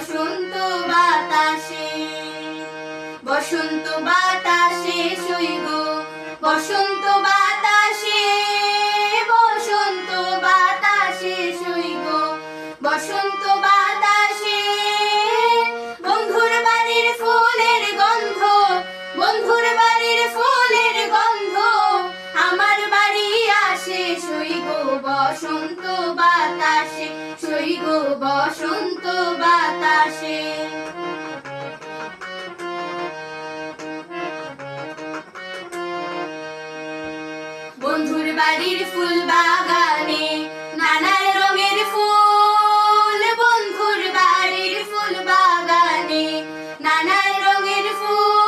বসন্ত বাতাসে, বসন্ত বাতাসে সইব, বসন্ত বাতাসে, বসন্ত বাতাসে সইব, বসন্ত বাতাসে। বন্ধুর বাড়ির ফুলের গন্ধ, বন্ধুর বাড়ির ফুলের গন্ধ আমার বাড়ি আসে, সইব বসন্ত বাতাসে, সইব বসন্ত বাতাসে। বন্ধুর বাড়ির ফুল বাগানে নানান রঙের ফুল, বন্ধুর বাড়ির ফুল বাগানে নানান রঙের ফুল।